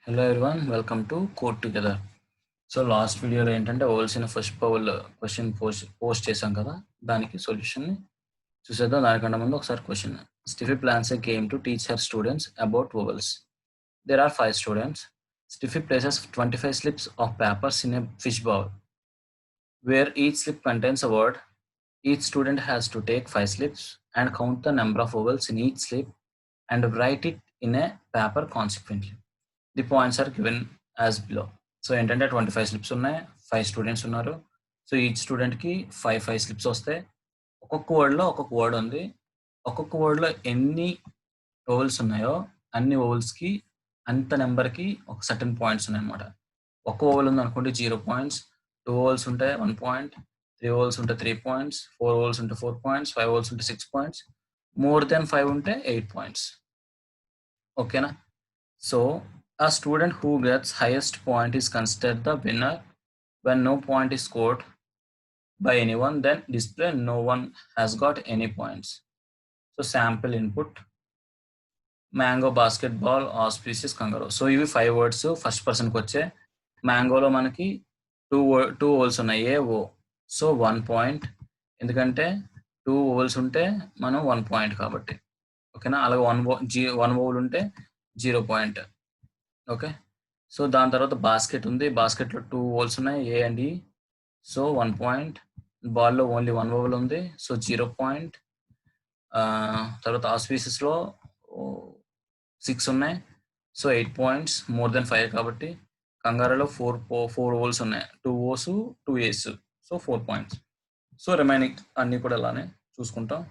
Hello everyone, welcome to Code Together. So last వీడియోలో ఏంటంటే ఓవల్సిన ఫస్ట్ పవల్ క్వశ్చన్ పోస్ట్ చేశాం కదా, దానికి సొల్యూషన్ని చూసేద్దాం. దానికన్నా ముందు ఒకసారి question. Steffi plans a game to teach her students about vowels. There are 5 students. Stiffy places 25 slips of papers in a fish bowl, where each slip contains a word. Each student has to take 5 slips and count the number of vowels in each slip and write it in a paper consequently. The points are given as below. So ఏంటంటే 25 slips ఉన్నాయి, 5 students ఉన్నారు. So each స్టూడెంట్కి 5 slips వస్తాయి. ఒక్కొక్క వర్డ్లో ఒక్కొక్క word ఉంది. ఒక్కొక్క వర్డ్లో ఎన్ని ఓవెల్స్ ఉన్నాయో అన్ని ఓవెల్స్కి అంత నెంబర్కి ఒక సర్టన్ పాయింట్స్ ఉన్నాయన్నమాట. ఒక్క ఓవెల్ ఉంది అనుకోండి 0 పాయింట్స్, 2 ఓవెల్స్ ఉంటే 1 పాయింట్, 3 ఓవెల్స్ ఉంటే 3 పాయింట్స్, 4 ఓవెల్స్ ఉంటే 4 పాయింట్స్, 5 ఓవెల్స్ ఉంటే 6 పాయింట్స్, మోర్ దెన్ 5 ఉంటే 8 పాయింట్స్. ఓకేనా? So a student who gets highest point is considered the winner. When no point is scored by anyone, then display no one has got any points. So sample input: mango, basketball, auspicious, kangaroo. So ఇవి 5 words first పర్సన్కి వచ్చే. మ్యాంగోలో మనకి two vowels ఉన్నాయి, ఏ ఓ. So 1 point, ఎందుకంటే 2 vowels ఉంటే మనం 1 point కాబట్టి. ఓకేనా? అలాగే 1 ఓవెల్ ఉంటే 0 పాయింట్. ఓకే. సో దాని తర్వాత బాస్కెట్ ఉంది, బాస్కెట్లో 2 ఓవెల్స్ ఉన్నాయి, A and E. So 1 point. బాల్లో ఓన్లీ 1 ఓవెల్ ఉంది, సో 0 పాయింట్. తర్వాత ఆస్పీసెస్లో 6 ఉన్నాయి, సో 8 పాయింట్స్, మోర్ దెన్ 5 కాబట్టి. కంగారులో 4 ఓవెల్స్ ఉన్నాయి, 2 ఓస్ 2 ఏస్, సో 4 పాయింట్స్. సో రిమైనింగ్ అన్నీ కూడా అలానే చూసుకుంటాం.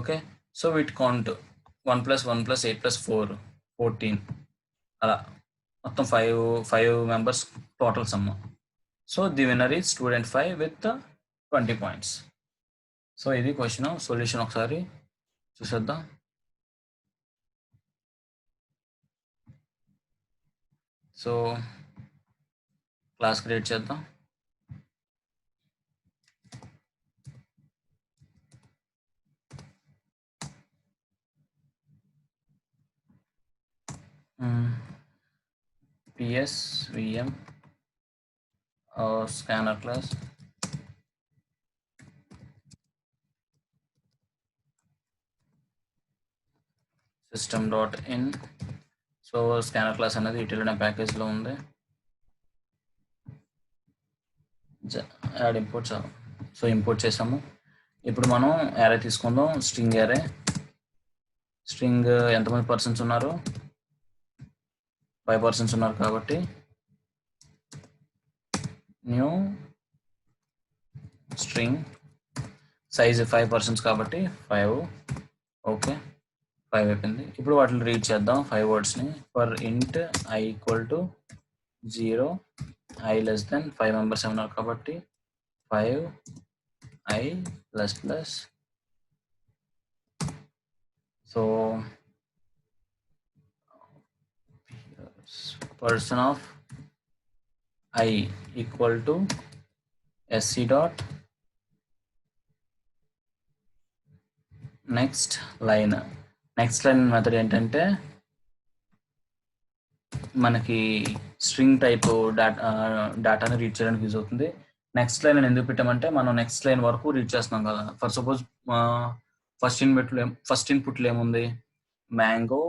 ఓకే. సో వీటి కౌంట్ 1 + 1 + 8 + 4 14, అలా మొత్తం 5 members total some. So the winner is student 5 with 20 points. So ఇది క్వశ్చన్. సొల్యూషన్ ఒకసారి చూసేద్దాం. సో క్లాస్ క్రియేట్ చేద్దాం. PSVM scanner class. system.in. So scanner class అనేది ఇటీవల ప్యాకేజ్లో ఉంది. యాడ్ ఇంపోర్ట్ చాలు. సో ఇంపోర్ట్ చేసాము. ఇప్పుడు మనం యారే తీసుకుందాం, స్ట్రింగ్ యారే. స్ట్రింగ్ ఎంతమంది పర్సన్స్ ఉన్నారు? 5 పర్సన్స్ ఉన్నారు కాబట్టి న్యూ స్ట్రింగ్, సైజ్ 5 పర్సన్స్ కాబట్టి 5. ఓకే, 5 అయిపోయింది. ఇప్పుడు వాటిని రీడ్ చేద్దాం 5 వర్డ్స్ని. For int i = 0, i < 5 members ఉన్నారు కాబట్టి 5 i ++. So person of i = sc dot next line. Next line method ఏంటంటే మనకి స్ట్రింగ్ టైప్ డేటాని రీడ్ చేయడానికి యూజ్ అవుతుంది. నెక్స్ట్ లైన్ ఎందుకు పెట్టామంటే మనం నెక్స్ట్ లైన్ వరకు రీడ్ చేస్తున్నాం కదా. ఫర్ సపోజ్ ఫస్ట్ ఇన్పుట్లో ఏముంది? మ్యాంగో,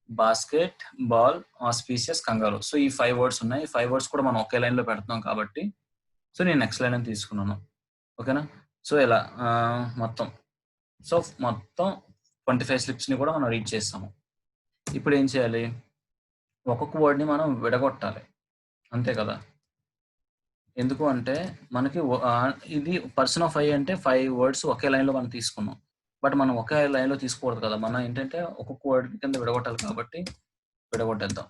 బాస్కెట్, బాల్, ఆస్పీషియస్, కంగారు. సో ఈ 5 వర్డ్స్ ఉన్నాయి. ఈ 5 వర్డ్స్ కూడా మనం ఒకే లైన్లో పెడుతున్నాం కాబట్టి సో నేను నెక్స్ట్ లైన్ అని తీసుకున్నాను. ఓకేనా? సో ఇలా మొత్తం 25 స్లిప్స్ని కూడా మనం రీడ్ చేస్తాము. ఇప్పుడు ఏం చేయాలి? ఒక్కొక్క వర్డ్ని మనం విడగొట్టాలి, అంతే కదా. ఎందుకు అంటే మనకి ఇది పర్సన్ ఆఫ్ i అంటే 5 వర్డ్స్ ఒకే లైన్లో మనం తీసుకున్నాం. బట్ మనం ఒకే లైన్లో తీసుకోకూడదు కదా. మనం ఏంటంటే ఒక్కొక్క వర్డ్ కింద విడగొట్టాలి కాబట్టి విడగొట్టేద్దాం.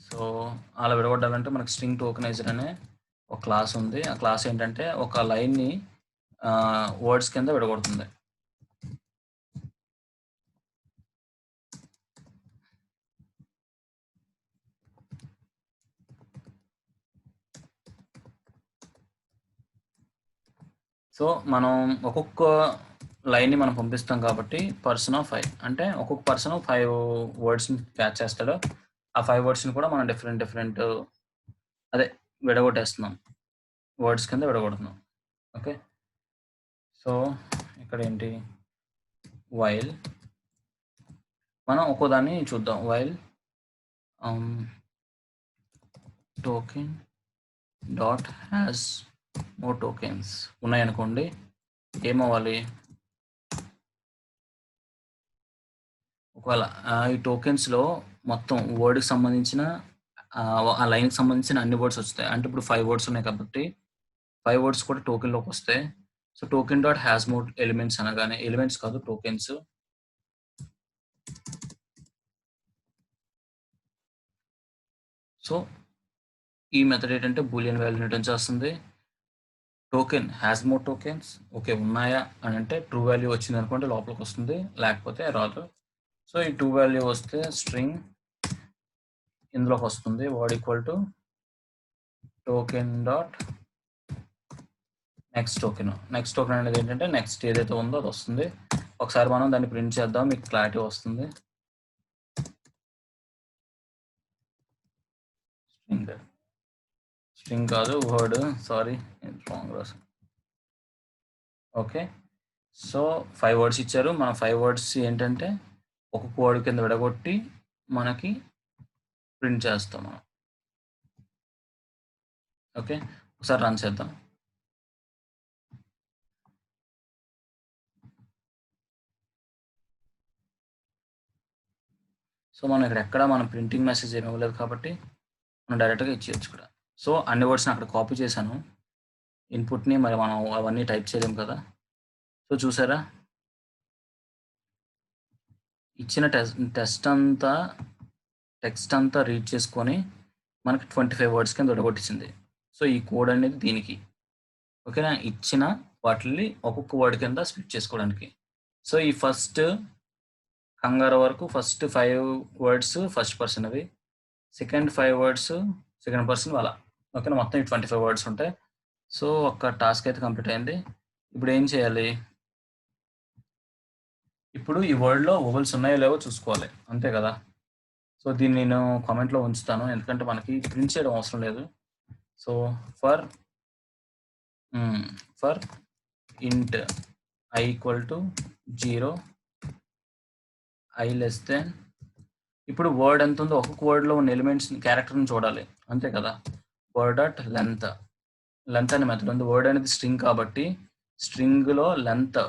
సో అలా విడగొట్టాలంటే మనకి స్ట్రింగ్ టోకెనైజర్ అనే ఒక క్లాస్ ఉంది. ఆ క్లాస్ ఏంటంటే ఒక లైన్ని వర్డ్స్ కింద విడగొడుతుంది. సో మనం ఒక్కొక్క లైన్ని మనం పంపిస్తాం కాబట్టి పర్సన్ ఆఫ్ 5 అంటే ఒక్కొక్క పర్సన్ 5 వర్డ్స్ని క్యాచ్ చేస్తాడు. ఆ 5 వర్డ్స్ని కూడా మనం డిఫరెంట్ అదే విడగొట్టేస్తున్నాం, వర్డ్స్ కింద విడగొడుతున్నాం. ఓకే, సో ఇక్కడ ఏంటి, వైల్ మనం ఒక్కో దాన్ని చూద్దాం. While token dot has more tokens ఉన్నాయనుకోండి, ఏమవ్వాలి, ఒకవేళ ఈ టోకెన్స్లో మొత్తం వర్డ్కి సంబంధించిన ఆ లైన్కి సంబంధించిన అన్ని వర్డ్స్ వస్తాయి. అంటే ఇప్పుడు 5 వర్డ్స్ ఉన్నాయి కాబట్టి 5 వర్డ్స్ కూడా టోకెన్లోకి వస్తాయి. So token dot has more elements అనగానే, ఎలిమెంట్స్ కాదు టోకెన్స్, సో ఈ మెథడ్ ఏంటంటే బూలియన్ వాల్యూ రిటర్న్ చేస్తుంది. Token has more tokens, okay ఉన్నాయా అని అంటే ట్రూ వాల్యూ వచ్చింది అనుకుంటే లోపలికి వస్తుంది, లేకపోతే రాదు. సో ఈ ట్రూ వాల్యూ వస్తే స్ట్రింగ్ ఇందులోకి వస్తుంది, word equal to token dot next token అనేది ఏంటంటే నెక్స్ట్ ఏదైతే ఉందో అది వస్తుంది. ఒకసారి మనం దాన్ని ప్రింట్ చేద్దాం, మీకు క్లారిటీ వస్తుంది. స్ట్రింగ్ కాదు వర్డ్, సారీ రాంగ్ రాసు. ఓకే, సో 5 వర్డ్స్ ఇచ్చారు. మనం 5 వర్డ్స్ ఏంటంటే ఒక్కొక్క వర్డ్ కింద విడగొట్టి మనకి ప్రింట్ చేస్తాం మనం. ఓకే, ఒకసారి రన్ చేద్దాం. సో మనం ఇక్కడ ఎక్కడ మనం ప్రింటింగ్ మెసేజ్ ఏమి ఇవ్వలేదు కాబట్టి మనం డైరెక్ట్గా ఇచ్చేయచ్చు కూడా. సో అన్ని వర్డ్స్ని అక్కడ కాపీ చేశాను ఇన్పుట్ని, మరి మనం అవన్నీ టైప్ చేయలేము కదా. సో చూసారా, ఇచ్చిన టెక్స్ట్ అంతా రీడ్ చేసుకొని మనకి 25 వర్డ్స్ కింద విడగొట్టించింది. సో ఈ కోడ్ అనేది దీనికి, ఓకేనా, ఇచ్చిన వాటిని ఒక్కొక్క వర్డ్ కింద స్ప్లిట్ చేసుకోవడానికి. సో ఈ ఫస్ట్ కంగారు వరకు ఫస్ట్ 5 వర్డ్స్ ఫస్ట్ పర్సన్ అవి, సెకండ్ 5 వర్డ్స్ సెకండ్ పర్సన్ అలా, ఓకేనా, మొత్తం 25 వర్డ్స్ ఉంటాయి. సో ఒక టాస్క్ అయితే కంప్లీట్ అయింది. ఇప్పుడు ఏం చేయాలి, ఇప్పుడు ఈ వర్డ్లో ఓవెల్స్ ఉన్నాయో లేవో చూసుకోవాలి, అంతే కదా. సో దీన్ని నేను కామెంట్లో ఉంచుతాను, ఎందుకంటే మనకి ప్రింట్ చేయడం అవసరం లేదు. So for int I equal to 0, I less than, ఇప్పుడు వర్డ్ ఎంత ఉందో ఒక్కొక్క వర్డ్లో ఉన్న ఎలిమెంట్స్ క్యారెక్టర్ని చూడాలి, అంతే కదా. వర్డ్ డాట్ లెంత్ అనే మెథడ్ ఉంది. వర్డ్ అనేది స్ట్రింగ్ కాబట్టి స్ట్రింగ్లో లెంత్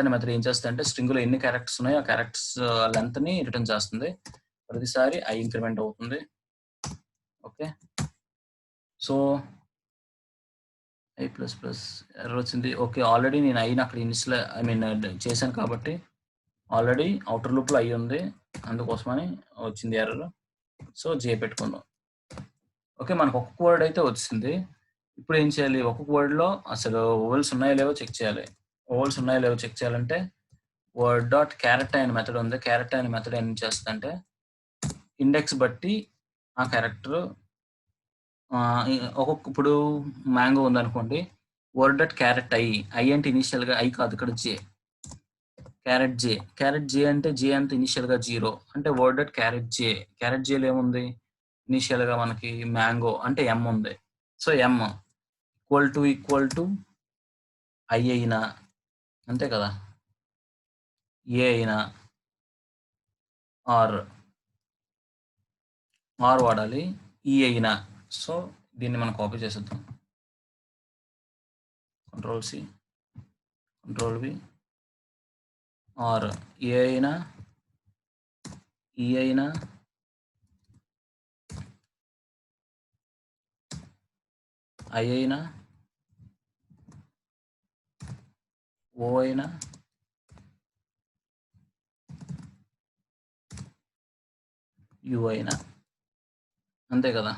అనే మెథడ్ ఏం చేస్తుంది అంటే స్ట్రింగ్లో ఎన్ని క్యారెక్టర్స్ ఉన్నాయో ఆ క్యారెక్టర్స్ లెంత్ని రిటర్న్ చేస్తుంది. ప్రతిసారి I ఇంక్రిమెంట్ అవుతుంది. ఓకే, సో I++ ఎర్రర్ వచ్చింది. ఓకే, ఆల్రెడీ నేను ఐని అక్కడ చేశాను కాబట్టి ఆల్రెడీ అవుటర్ లూప్లో అయ్యి ఉంది, అందుకోసమని వచ్చింది ఎర్రర్. సో J పెట్టుకుందాం. ఓకే, మనకు ఒక్కొక్క వర్డ్ అయితే వచ్చింది. ఇప్పుడు ఏం చేయాలి, ఒక్కొక్క వర్డ్లో అసలు ఓవెల్స్ ఉన్నాయో లేవో చెక్ చేయాలి. ఓవెల్స్ ఉన్నాయో లేవో చెక్ చేయాలంటే వర్డ్ డాట్ క్యారెక్ట్ అనే మెథడ్ ఉంది. క్యారెక్ట్ అనే మెథడ్ ఏం చేస్తుందంటే ఇండెక్స్ బట్టి ఆ క్యారెక్టర్ ఒక్కొక్క, ఇప్పుడు మ్యాంగో ఉందనుకోండి, వర్డ్ డాట్ క్యారెట్ ఐ అంటే ఇనిషియల్గా ఐ కాదు, ఇక్కడ J, క్యారెట్ జే అంటే J అంటే ఇనిషియల్గా 0, అంటే వర్డ్ డాట్ క్యారెట్ జేలో ఏముంది, ఇనిషియల్గా మనకి మ్యాంగో అంటే M ఉంది. So M equal to I అయినా అంతే కదా, ఏ అయినా ఆర్ వాడాలి, ఈ అయినా. సో దీన్ని మనం కాపీ చేసేద్దాం, Ctrl+C Ctrl+V, ఆర్ ఏ అయినా ఈ అయినా ఐ అయినా ఓ అయినా యు అయినా, అంతే కదా.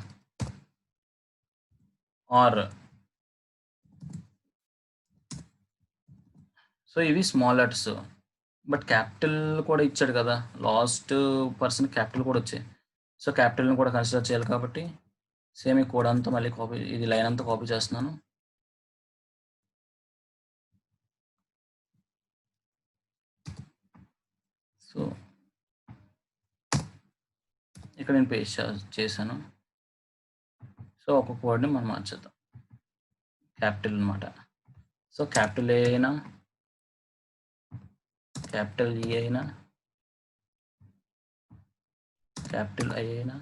ఆర్, సో ఇవి స్మాల్ లెటర్స్, బట్ క్యాపిటల్ కూడా ఇచ్చాడు కదా, లాస్ట్ పర్సన్ క్యాపిటల్ కూడా వచ్చాయి. సో క్యాపిటల్ని కూడా కన్సిడర్ చేయాలి కాబట్టి సేమ్ ఈ కోడ్ అంతా మళ్ళీ కాపీ, ఇది లైన్ అంతా కాపీ చేస్తున్నాను. సో ఇక్కడ నేను పేస్ట్ చేశాను. సో ఒక్కొక్క వర్డ్ని మనం మార్చేద్దాం. క్యాపిటల్ అనమాట. సో క్యాపిటల్ ఏ అయినా, క్యాపిటల్ ఈ అయినా, క్యాపిటల్ ఐ అయినా,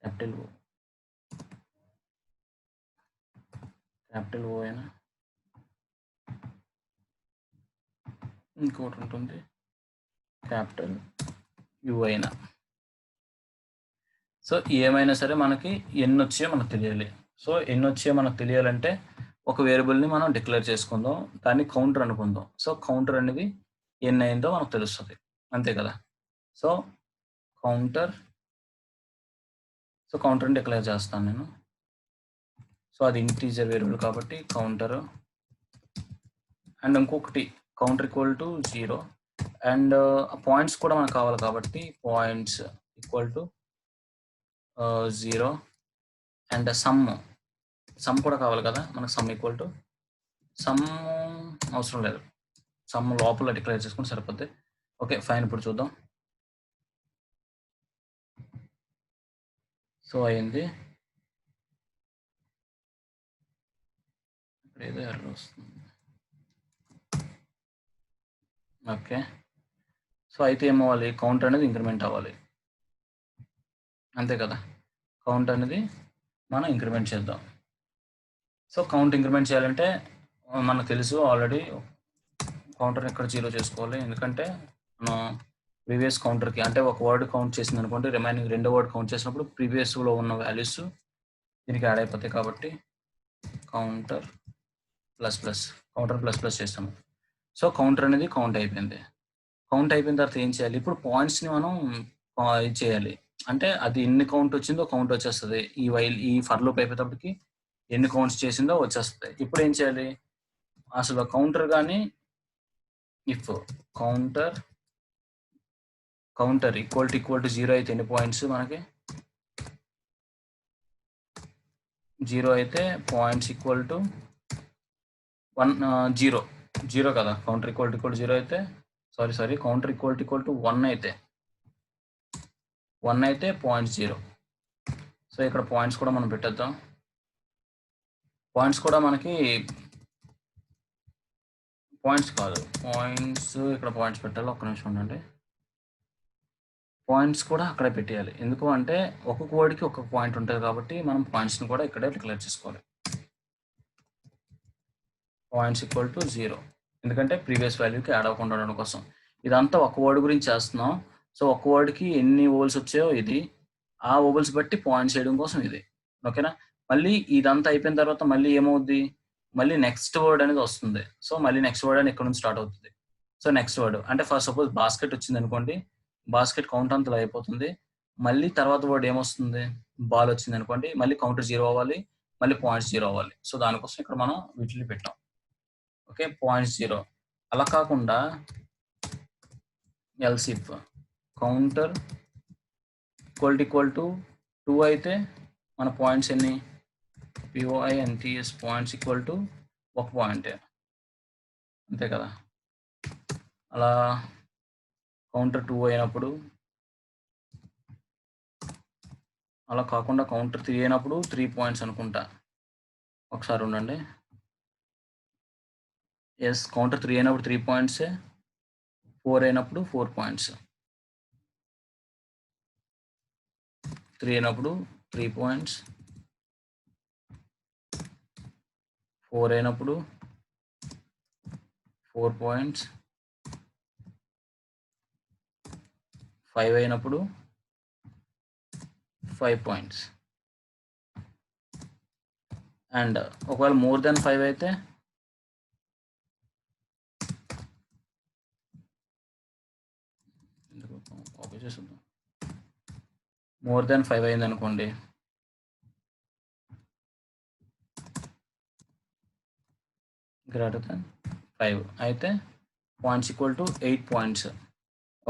క్యాపిటల్ ఓ, క్యాపిటల్ ఓ అయినా, ఇంకోటి ఉంటుంది క్యాపిటల్ యు అయినా. సో ఏమైనా సరే మనకి ఎన్ని వచ్చాయో మనకు తెలియాలి. సో ఎన్ని వచ్చాయో మనకు తెలియాలంటే ఒక వేరియబుల్ని మనం డిక్లేర్ చేసుకుందాం, దాన్ని కౌంటర్ అనుకుందాం. సో కౌంటర్ అనేది ఎన్ని అయిందో మనకు తెలుస్తుంది, అంతే కదా. సో కౌంటర్ని డిక్లేర్ చేస్తాను నేను. సో అది ఇంటీజర్ వేరియబుల్ కాబట్టి కౌంటర్, అండ్ ఇంకొకటి counter equal to 0, and points కూడా మనకు కావాలి కాబట్టి points equal to 0, and some కూడా కావాలి కదా మనకు. సమ్ ఈక్వల్ టు, సమ్ అవసరం లేదు, సమ్ లోపల డిక్లేర్ చేసుకుంటే సరిపోద్ది. ఓకే ఫైన్, ఇప్పుడు చూద్దాం. సో అయింది. ఇప్పుడు ఏదో ఎర్రర్ వస్తుంది. ఓకే, సో అయితే ఏమవ్వాలి, కౌంట్ అనేది ఇంక్రిమెంట్ అవ్వాలి, అంతే కదా. కౌంట్ అనేది మనం ఇంక్రిమెంట్ చేద్దాం. సో కౌంట్ ఇంక్రిమెంట్ చేయాలంటే మనకు తెలుసు ఆల్రెడీ, కౌంటర్ ఇక్కడ 0 చేసుకోవాలి. ఎందుకంటే మనం ప్రీవియస్ కౌంటర్కి, అంటే ఒక వర్డ్ కౌంట్ చేసింది అనుకోండి, రిమైనింగ్ రెండో వర్డ్ కౌంట్ చేసినప్పుడు ప్రీవియస్లో ఉన్న వాల్యూస్ దీనికి యాడ్ అయిపోతాయి. కాబట్టి కౌంటర్ ప్లస్ ప్లస్ చేస్తాము. సో కౌంటర్ అనేది కౌంట్ అయిపోయింది. కౌంట్ అయిపోయిన తర్వాత ఏం చేయాలి, ఇప్పుడు పాయింట్స్ని మనం ఇది చేయాలి. అంటే అది ఎన్ని కౌంట్ వచ్చిందో కౌంట్ వచ్చేస్తుంది. ఈ ఫర్ లూప్ అయిపోయేటప్పటికి ఎన్ని కౌంట్స్ చేసిందో వచ్చేస్తుంది. ఇప్పుడు ఏం చేయాలి, అసలు కౌంటర్ కానీ ఇఫ్ కౌంటర్ ఈక్వల్ టు 0 అయితే ఎన్ని పాయింట్స్ మనకి, 0 అయితే పాయింట్స్ ఈక్వల్ టు 1, 0 కదా. కౌంటర్ ఈక్వల్ టు 0 అయితే, సారీ కౌంటర్ ఈక్వల్ టు 1 అయితే పాయింట్స్ 0. సో ఇక్కడ పాయింట్స్ కూడా మనం పెట్టేద్దాం. పాయింట్స్ కూడా మనకి ఇక్కడ పాయింట్స్ పెట్టాలి. ఒక్క నిమిషం ఉండండి. పాయింట్స్ కూడా అక్కడే పెట్టేయాలి. ఎందుకు అంటే ఒక్కొక్క వర్డ్కి ఒక్కొక్క పాయింట్ ఉంటుంది కాబట్టి మనం పాయింట్స్ని కూడా ఇక్కడే డిక్లేర్ చేసుకోవాలి. పాయింట్స్ ఈక్వల్ టు 0, ఎందుకంటే ప్రీవియస్ వాల్యూకి యాడ్ అవ్వకుండా ఉండడం కోసం. ఇదంతా ఒక వర్డ్ గురించి చేస్తున్నాం. సో ఒక వర్డ్కి ఎన్ని ఓవల్స్ వచ్చాయో ఇది, ఆ ఓవల్స్ బట్టి పాయింట్స్ వేయడం కోసం ఇది. ఓకేనా. మళ్ళీ ఇదంతా అయిపోయిన తర్వాత మళ్ళీ ఏమవుద్ది, మళ్ళీ నెక్స్ట్ వర్డ్ అనేది వస్తుంది. సో మళ్ళీ నెక్స్ట్ వర్డ్ అని ఇక్కడ నుంచి స్టార్ట్ అవుతుంది. సో నెక్స్ట్ వర్డ్ అంటే ఫస్ట్ సపోజ్ బాస్కెట్ వచ్చింది అనుకోండి, బాస్కెట్ కౌంట్ అంతలో అయిపోతుంది. మళ్ళీ తర్వాత వర్డ్ ఏమొస్తుంది, బాల్ వచ్చింది అనుకోండి, మళ్ళీ కౌంటర్ 0 అవ్వాలి, మళ్ళీ పాయింట్స్ 0 అవ్వాలి. సో దానికోసం ఇక్కడ మనం వీటిని పెట్టాం. Okay, points 0. అలా కాకుండా else if counter equal to 2 అయితే మన పాయింట్స్ ఎన్ని, POINTS points equal to 1 point, అంతే కదా. అలా కౌంటర్ 2 అయినప్పుడు, అలా కాకుండా కౌంటర్ 3 అయినప్పుడు 3 పాయింట్స్ అనుకుంటా. ఒకసారి ఉండండి. ఎస్, కౌంటర్ 3 అయినప్పుడు 3 పాయింట్సే, 4 అయినప్పుడు 4 పాయింట్స్, 3 అయినప్పుడు 3 పాయింట్స్, 4 అయినప్పుడు 4 పాయింట్స్, 5 అయినప్పుడు 5 పాయింట్స్. అండ్ ఒకవేళ మోర్ దెన్ 5 అయితే కాపీ చేద్దాం. మోర్ దెన్ 5 అయింది అనుకోండి, గ్రేటర్ దెన్ 5 అయితే points equal to 8 points.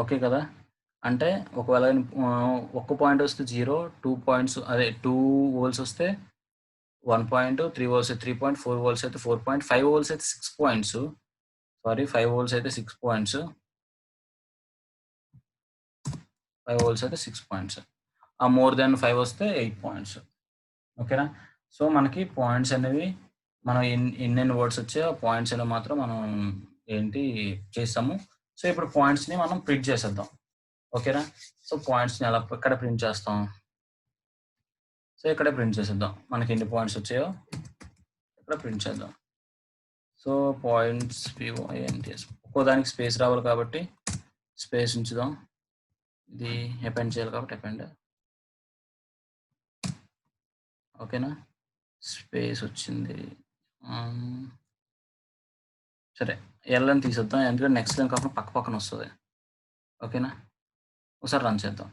Okay కదా. అంటే ఒకవేళ 1 పాయింట్ వస్తే 0, 2 పాయింట్స్, అదే 2 ఓవల్స్ వస్తే 1.2, 3 వోల్స్ అయితే 3 4 వోల్స్ అయితే 4 5 వోల్స్ అయితే 6 పాయింట్స్. సారీ 5 వోల్స్ అయితే 6 పాయింట్స్. 5 వోల్స్ అయితే 6 పాయింట్స్. ఆ మోర్ దాన్ 5 వస్తే 8 పాయింట్స్. ఓకేనా? సో మనకి పాయింట్స్ అనేవి మనం ఎన్నెన్ని వర్డ్స్ వచ్చాయో ఆ పాయింట్స్ అనేవి మాత్రం మనం ఏంటి చేస్తాము. సో ఇప్పుడు పాయింట్స్ని మనం ప్రింట్ చేసేద్దాం. ఓకేనా? సో పాయింట్స్ని ఎలా ఎక్కడ ప్రింట్ చేస్తాం? సో ఇక్కడే ప్రింట్ చేసేద్దాం. మనకి ఎన్ని పాయింట్స్ వచ్చాయో ఇక్కడ ప్రింట్ చేద్దాం. సో పాయింట్స్ POINTS ఒక్కో దానికి స్పేస్ రావాలి కాబట్టి స్పేస్ ఉంచుదాం. ఇది అపెండ్ చేయాలి కాబట్టి అపెండ్. ఓకేనా? స్పేస్ వచ్చింది. సరే ఎల్ అని తీసేద్దాం, ఎందుకంటే నెక్స్ట్ లైన్ కాకుండా పక్క పక్కన వస్తుంది. ఓకేనా? ఒకసారి రన్ చేద్దాం.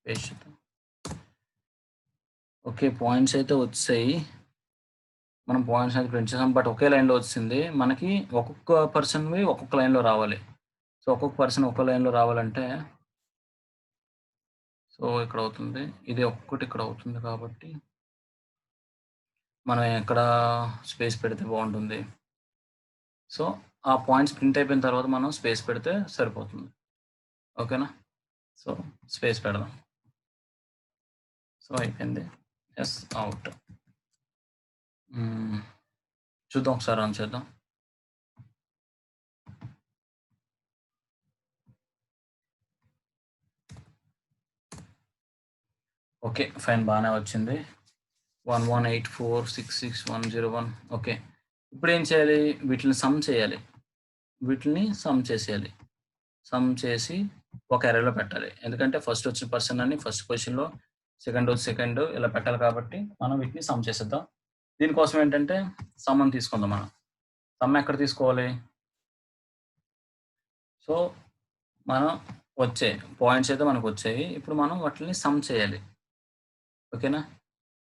పేస్ట్ చేద్దాం. ఓకే పాయింట్స్ అయితే వచ్చాయి. మనం పాయింట్స్ అయితే ప్రింట్ చేసాం, బట్ ఒకే లైన్లో వచ్చింది. మనకి ఒక్కొక్క పర్సన్వి ఒక్కొక్క లైన్లో రావాలి. సో ఒక్కొక్క పర్సన్ ఒక్కొక్క లైన్లో రావాలంటే సో ఇక్కడ అవుతుంది, ఇది ఒక్కటి ఇక్కడ అవుతుంది కాబట్టి మనం ఎక్కడ స్పేస్ పెడితే బాగుంటుంది. సో ఆ పాయింట్స్ ప్రింట్ అయిపోయిన తర్వాత మనం స్పేస్ పెడితే సరిపోతుంది. ఓకేనా? సో స్పేస్ పెడదాం. సో అయిపోయింది. S out. చూద్దాం, ఒకసారి రన్ చేద్దాం. ఓకే ఫైన్, బాగానే వచ్చింది. 1184666101. ఓకే ఇప్పుడు ఏం చేయాలి? వీటిని సమ్ చేయాలి. సమ్ చేసి ఒక అరేలో పెట్టాలి. ఎందుకంటే ఫస్ట్ వచ్చిన పర్సన్ అని ఫస్ట్ పొజిషన్లో, సెకండ్ ఇలా పెట్టాలి కాబట్టి మనం వీటిని సమ్ చేసేద్దాం. దీనికోసం ఏంటంటే సమ్ అని తీసుకుందాం. మనం సమ్ ఎక్కడ తీసుకోవాలి? సో మనం వచ్చాయి పాయింట్స్ అయితే మనకు వచ్చాయి. ఇప్పుడు మనం వాటిని సమ్ చేయాలి. ఓకేనా?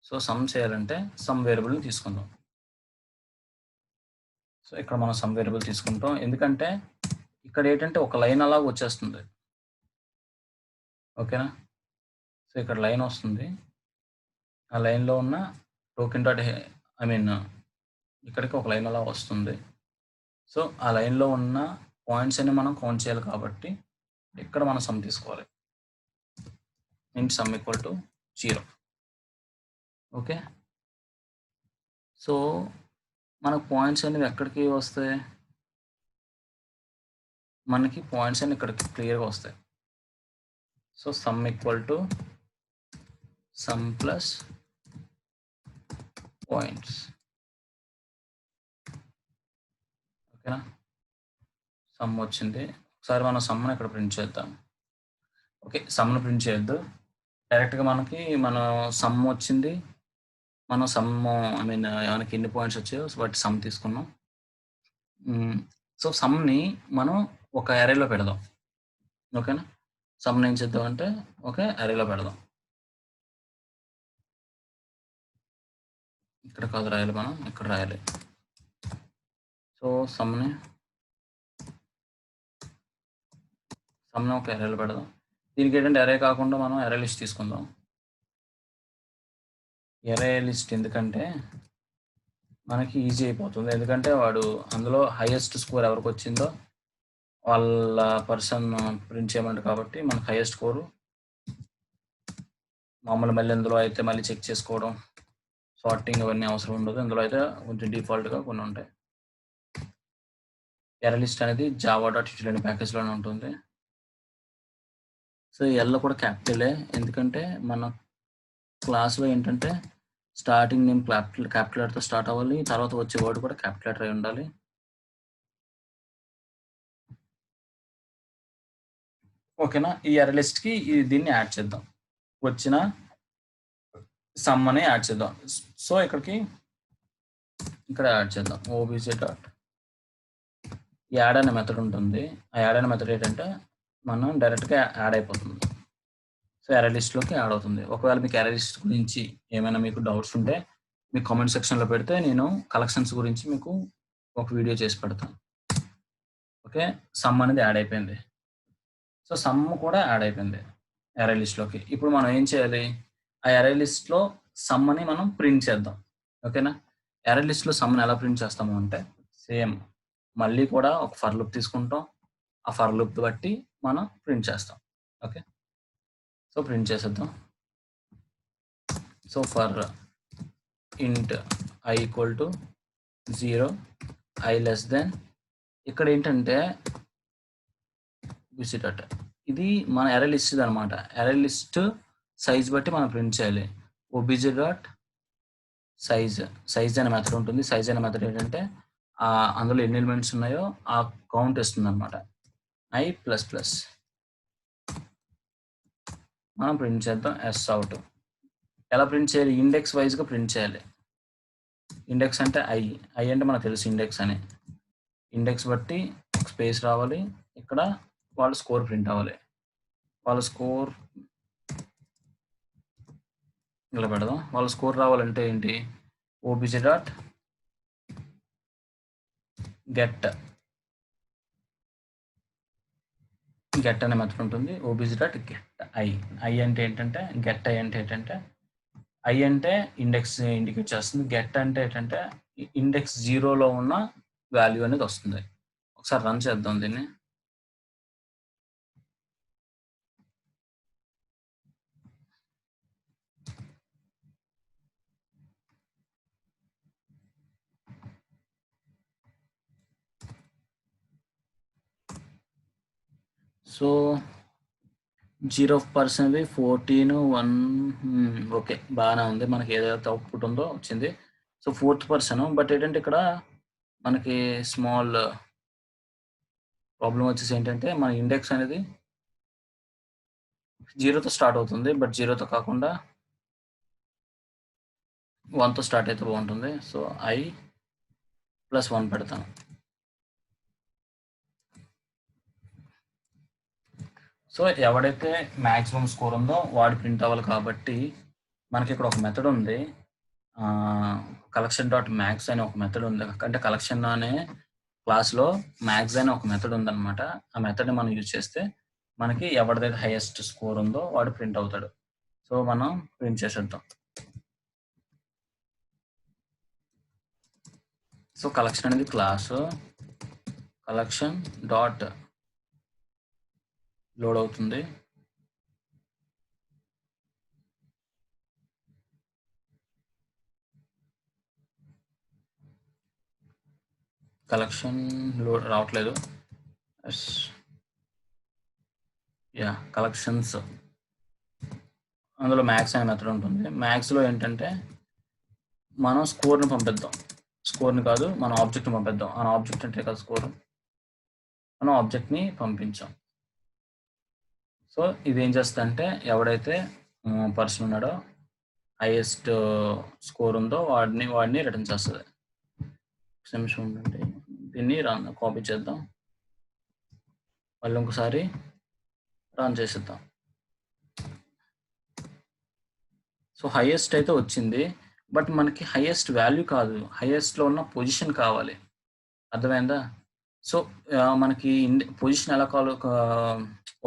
సో సమ్ చేయాలంటే సమ్ వేరియబుల్ని తీసుకుందాం. సో ఇక్కడ మనం సమ్ వేరియబుల్ తీసుకుంటాం, ఎందుకంటే ఇక్కడ ఏంటంటే ఒక లైన్ అలా వచ్చేస్తుంది. ఓకేనా? సో ఇక్కడ లైన్ వస్తుంది, ఆ లైన్లో ఉన్న టోకెన్ డాట్ ఇక్కడికి ఒక లైన్ అలా వస్తుంది. సో ఆ లైన్లో ఉన్న పాయింట్స్ అన్ని మనం కౌంట్ చేయాలి కాబట్టి ఇక్కడ మనం సమ్ తీసుకోవాలి. ఇంట్ sum equal to 0. Okay, so మనకు పాయింట్స్ అనేవి ఎక్కడికి వస్తాయి? మనకి పాయింట్స్ అన్ని ఇక్కడికి క్లియర్గా వస్తాయి. So sum equal to sum plus points. ఓకేనా? సమ్ వచ్చింది. ఒకసారి మనం సమ్ని ఇక్కడ ప్రింట్ చేద్దాం. ఓకే సమ్ను ప్రింట్ చేయొద్దు, డైరెక్ట్గా మన సమ్ వచ్చింది. మనం సమ్ మనకి ఎన్ని పాయింట్స్ వచ్చాయో వాటి సమ్ తీసుకున్నాం. సో సమ్ని మనం ఒక అరేలో పెడదాం. ఓకేనా? సమ్ని ఏం చేద్దాం అంటే ఒక అరేలో పెడదాం. ఇక్కడ కాదు రాయాలి, మనం ఇక్కడ రాయాలి. సో సమ్ని ఒక అరేలో పెడదాం. దీనికి ఏంటంటే అరే కాకుండా మనం అరే లిస్ట్ తీసుకుందాం. అరే లిస్ట్ ఎందుకంటే మనకి ఈజీ అయిపోతుంది, ఎందుకంటే వాడు అందులో హైయెస్ట్ స్కోర్ ఎవరికి వచ్చిందో వాళ్ళ పర్సన్ ప్రింట్ చేయమంటారు కాబట్టి మనకు హైయెస్ట్ స్కోరు మామూలు. మళ్ళీ ఇందులో అయితే మళ్ళీ చెక్ చేసుకోవడం, సార్టింగ్ అవన్నీ అవసరం ఉండదు. ఇందులో అయితే కొంచెం డిఫాల్ట్గా కొన్ని ఉంటాయి. ఎర్ర లిస్ట్ అనేది java.util అనే ప్యాకేజ్లోనే ఉంటుంది. సో ఎల్లో కూడా క్యాపిటలే, ఎందుకంటే మన క్లాస్లో ఏంటంటే స్టార్టింగ్ నేమ్ క్యాపిటల్ లెటర్తో స్టార్ట్ అవ్వాలి, తర్వాత వచ్చే వర్డ్ కూడా క్యాపిటల్ లెటర్ అయి ఉండాలి. ఓకేనా? ఈ ఎర్ర లిస్ట్కి దీన్ని యాడ్ చేద్దాం, వచ్చిన సమ్ అని యాడ్ చేద్దాం. సో ఇక్కడ యాడ్ చేద్దాం obj డాట్ యాడ్ అనే మెథడ్ ఉంటుంది. ఆ యాడ్ అనే మెథడ్ ఏంటంటే మనం డైరెక్ట్గా యాడ్ అయిపోతుంది. సో సో అరే లిస్ట్లోకి యాడ్ అవుతుంది. ఒకవేళ మీకు అరే లిస్ట్ గురించి ఏమైనా మీకు డౌట్స్ ఉంటే మీకు కామెంట్ సెక్షన్లో పెడితే నేను కలెక్షన్స్ గురించి మీకు ఒక వీడియో చేసి పెడతాను. ఓకే, సమ్ అనేది యాడ్ అయిపోయింది. సో సమ్ కూడా యాడ్ అయిపోయింది అరే లిస్ట్లోకి. ఇప్పుడు మనం ఏం చేయాలి, ఆ అరే లిస్ట్లో సమ్ని మనం ప్రింట్ చేద్దాం. ఓకేనా, అరే లిస్ట్లో సమ్ని ఎలా ప్రింట్ చేస్తాము అంటే సేమ్ మళ్ళీ కూడా ఒక ఫర్ లూప్ తీసుకుంటాం. ఆ ఫర్ లూప్ బట్టి మనం ప్రింట్ చేస్తాం. ఓకే, సో ప్రింట్ చేసేద్దాం. So for int I equal to 0, I less than, ఇక్కడ ఏంటంటే విజిట్ ఇది మన అరే లిస్ట్ అనమాట. అరే లిస్ట్ సైజ్ బట్టి మనం ప్రింట్ చేయాలి. ఓబీజీ డాట్ సైజ్ అనే మెథడ్ ఉంటుంది. సైజ్ అనే మెథడ్ ఏంటంటే అందులో ఎన్ని ఎలిమెంట్స్ ఉన్నాయో ఆ కౌంట్ ఇస్తుంది అనమాట. I ప్లస్ ప్లస్ మనం ప్రింట్ చేద్దాం ఎస్ అవుట్. ఎలా ప్రింట్ చేయాలి, ఇండెక్స్ వైజ్గా ప్రింట్ చేయాలి. ఇండెక్స్ అంటే ఐ అంటే మనకు తెలుసు ఇండెక్స్ అని. ఇండెక్స్ బట్టి స్పేస్ రావాలి, ఇక్కడ వాళ్ళ స్కోర్ ప్రింట్ అవ్వాలి. వాళ్ళ స్కోర్ ఇలా పెడదాం. వాళ్ళ స్కోర్ రావాలంటే ఏంటి, ఓబీజీ డాట్ గెట్ అనే మెథడ్ ఉంటుంది. ఓబీజీ డాట్ గెట్ ఐ అంటే ఏంటంటే గెట్ ఐ అంటే ఏంటంటే ఐ అంటే ఇండెక్స్ ఇండికేట్ చేస్తుంది. గెట్ అంటే ఏంటంటే ఇండెక్స్ 0లో ఉన్న వాల్యూ అనేది వస్తుంది. ఒకసారి రన్ చేద్దాం దీన్ని. సో 0% 14 1 ఓకే బాగానే ఉంది. మనకి ఏదైతే అవుట్పుట్ ఉందో వచ్చింది. సో 4th పర్సన్, బట్ ఏంటంటే ఇక్కడ మనకి స్మాల్ ప్రాబ్లం వచ్చేసి ఏంటంటే మన ఇండెక్స్ అనేది 0తో స్టార్ట్ అవుతుంది, బట్ 0తో కాకుండా 1తో స్టార్ట్ అయితే బాగుంటుంది. సో I ప్లస్ 1 పెడతాను. సో ఎవడైతే మ్యాక్సిమం స్కోర్ ఉందో వాడు ప్రింట్ అవ్వాలి కాబట్టి మనకి ఇక్కడ ఒక మెథడ్ ఉంది, కలెక్షన్ డాట్ మ్యాక్స్ అనే ఒక మెథడ్ ఉంది. అంటే కలెక్షన్ అనే క్లాస్లో మ్యాక్స్ అనే ఒక మెథడ్ ఉందన్నమాట. ఆ మెథడ్ని మనం యూజ్ చేస్తే మనకి ఎవరిదైతే హైయెస్ట్ స్కోర్ ఉందో వాడు ప్రింట్ అవుతాడు. సో మనం ప్రింట్ చేసేద్దాం. సో కలెక్షన్ అనేది క్లాస్, కలెక్షన్ డాట్ లోడ్ అవుతుంది. కలెక్షన్ లోడ్ రావట్లేదు. యా కలెక్షన్స్, అందులో మ్యాక్స్ అనే మెథడ్ ఉంటుంది. మ్యాక్స్లో ఏంటంటే మనం స్కోర్ని పంపిద్దాం. స్కోర్ని కాదు, మన ఆబ్జెక్ట్ని పంపిద్దాం. మన ఆబ్జెక్ట్ అంటే కదా స్కోర్, మనం ఆబ్జెక్ట్ని పంపించాం. సో ఇది ఏం చేస్తా అంటే ఎవడైతే పర్సన్ ఉన్నాడో హైయెస్ట్ స్కోర్ ఉందో వాడిని రిటర్న్ చేస్తుంది. నిమిషం ఉండండి, దీన్ని కాపీ చేద్దాం, మళ్ళీ ఇంకోసారి రన్ చేసేద్దాం. సో హైయెస్ట్ అయితే వచ్చింది, బట్ మనకి హైయెస్ట్ వాల్యూ కాదు, హైయెస్ట్లో ఉన్న పొజిషన్ కావాలి. అర్థమైందా? సో మనకి పొజిషన్ ఎలా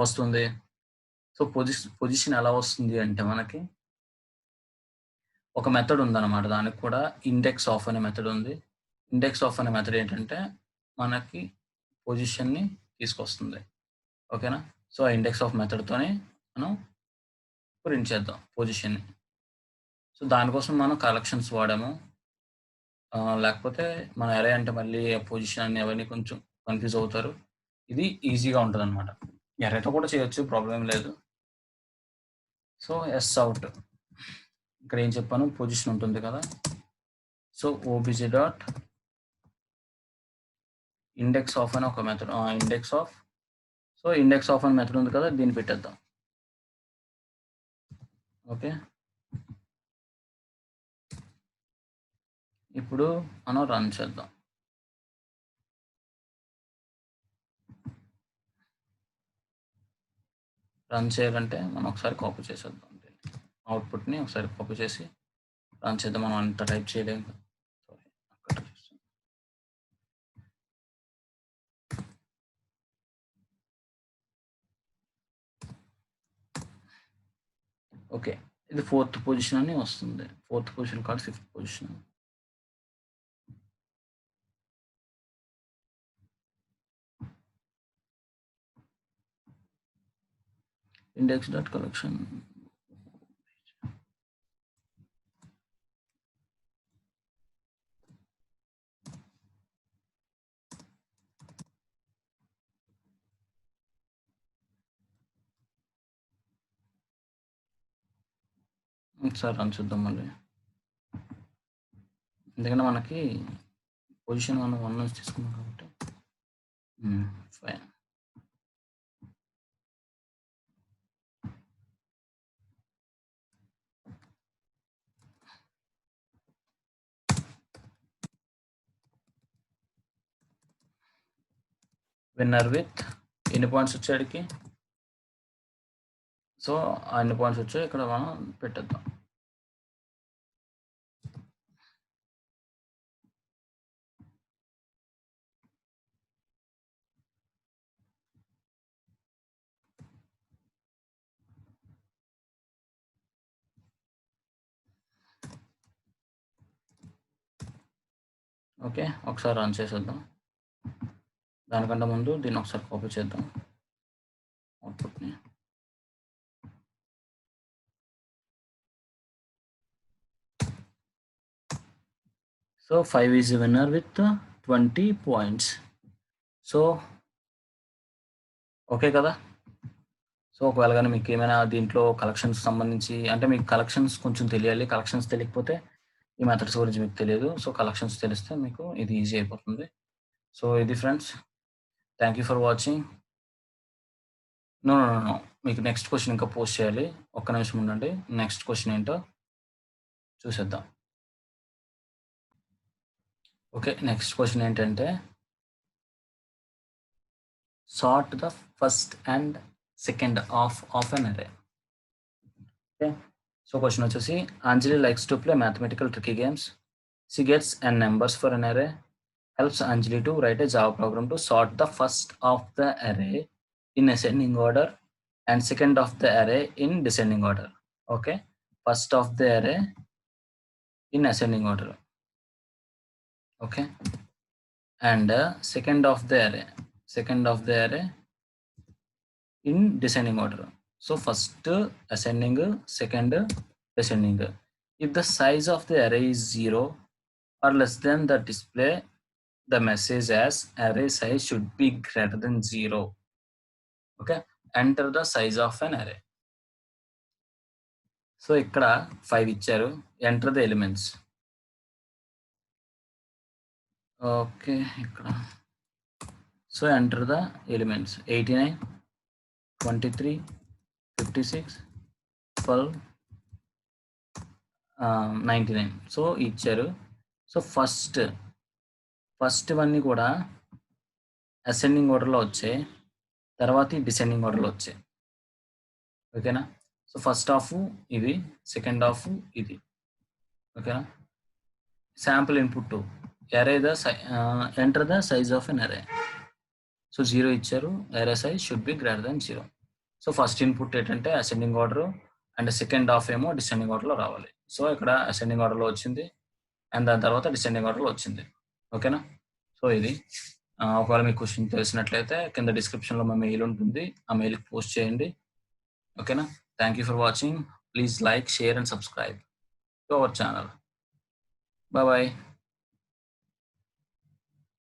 వస్తుంది? సో పొజిషన్ ఎలా వస్తుంది అంటే మనకి ఒక మెథడ్ ఉందన్నమాట. దానికి కూడా ఇండెక్స్ ఆఫ్ అనే మెథడ్ ఉంది. ఇండెక్స్ ఆఫ్ అనే మెథడ్ ఏంటంటే మనకి పొజిషన్ని తీసుకొస్తుంది. ఓకేనా? సో ఆ ఇండెక్స్ ఆఫ్ మెథడ్తోనే మనం ప్రింట్ చేద్దాం పొజిషన్ని. సో దానికోసం మనం కలెక్షన్స్ వాడాము. లేకపోతే మన అరే అంటే మళ్ళీ పొజిషన్ అని అవన్నీ కొంచెం కన్ఫ్యూజ్ అవుతారు. ఇది ఈజీగా ఉంటుంది అనమాట. అరేతో కూడా చేయొచ్చు, ప్రాబ్లం లేదు. సో ఎస్ అవుట్, ఇక్కడ ఏం చెప్పాను, పొజిషన్ ఉంటుంది కదా. So OBG dot index of అని ఒక method, index of, so index of అని మెథడ్ ఉంది కదా, దీన్ని పెట్టేద్దాం. ఓకే, ఇప్పుడు మనం రన్ చేద్దాం. రన్ చేయాలంటే మనం ఒకసారి కాపీ చేసేద్దాం. అవుట్పుట్ని ఒకసారి కాపీ చేసి రన్ చేద్దాం. మనం అంత టైప్ చేయలేము. ఓకే, ఇది 4th పొజిషన్ అని వస్తుంది. 4th పొజిషన్ కాదు 5th పొజిషన్. index.collection. ఒకసారి రన్ చూద్దాం మళ్ళీ. ఎందుకంటే మనకి పొజిషన్ 1 నుంచి తీసుకున్నాం కాబట్టి ఫైన్. విన్నర్ విత్ ఎన్ని పాయింట్స్ వచ్చాడికి? సో అన్ని పాయింట్స్ వచ్చాయి, ఇక్కడ మనం పెట్టేద్దాం. ఓకే, ఒకసారి రన్ చేసేద్దాం. దానికంటే ముందు దీన్ని ఒకసారి కాపీ చేద్దాం అవుట్పుట్ని. So 5 is winner with 20 points. So okay కదా. సో ఒకవేళ కానీ మీకు ఏమైనా దీంట్లో కలెక్షన్స్ సంబంధించి అంటే మీకు కలెక్షన్స్ కొంచెం తెలియాలి. కలెక్షన్స్ తెలియకపోతే ఈ మెథడ్స్ గురించి మీకు తెలియదు. సో కలెక్షన్స్ తెలిస్తే మీకు ఇది ఈజీ అయిపోతుంది. సో ఇది friends, thank you for watching. No మీకు నెక్స్ట్ క్వశ్చన్ ఇంకా పోస్ట్ చేయాలి. ఒక్క నిమిషం ఉండండి. నెక్స్ట్ క్వశ్చన్ ఏంటో చూసేద్దాం. ఓకే, నెక్స్ట్ క్వశ్చన్ ఏంటంటే sort the first and second of an array. Okay, so question వచ్చేసి Anjali likes to play mathematical tricky games. She gets n numbers for an array. Helps Anjali to write a Java program to sort the first of the array in ascending order and second of the array in descending order. Okay, first of the array in ascending order. Okay, and second of the array in descending order. So first ascending, second descending. If the size of the array is 0 or less than the display the message as array size should be greater than 0. Okay, enter the size of an array. So ikkada 5 ఇచ్చారు. Enter the elements. Okay, ikkada so enter the elements 89, 23, 56, 12, 99. So ఇచ్చారు. So first ఇవన్నీ కూడా ascending ఆర్డర్లో వచ్చాయి, తర్వాత descending ఆర్డర్లో వచ్చాయి. ఓకేనా. సో ఫస్ట్ హాఫ్ ఇది, సెకండ్ హాఫ్ ఇది. ఓకేనా. Sample input array the enter the size of an array. So 0 ఇచ్చారు. array size should be greater than 0. So first input ఏంటంటే ascending order and second half ఏమో descending ఆర్డర్లో రావాలి. So ఇక్కడ ascending ఆర్డర్లో వచ్చింది అండ్ దాని తర్వాత డిసెండింగ్ ఆర్డర్లో వచ్చింది. ఓకేనా. సో ఇది ఒకవేళ మీకు క్వశ్చన్ తెలిసినట్లయితే కింద డిస్క్రిప్షన్లో మా మెయిల్ ఉంటుంది, ఆ మెయిల్కి పోస్ట్ చేయండి. ఓకేనా. Thank you for watching. Please like, share and subscribe to our channel. Bye.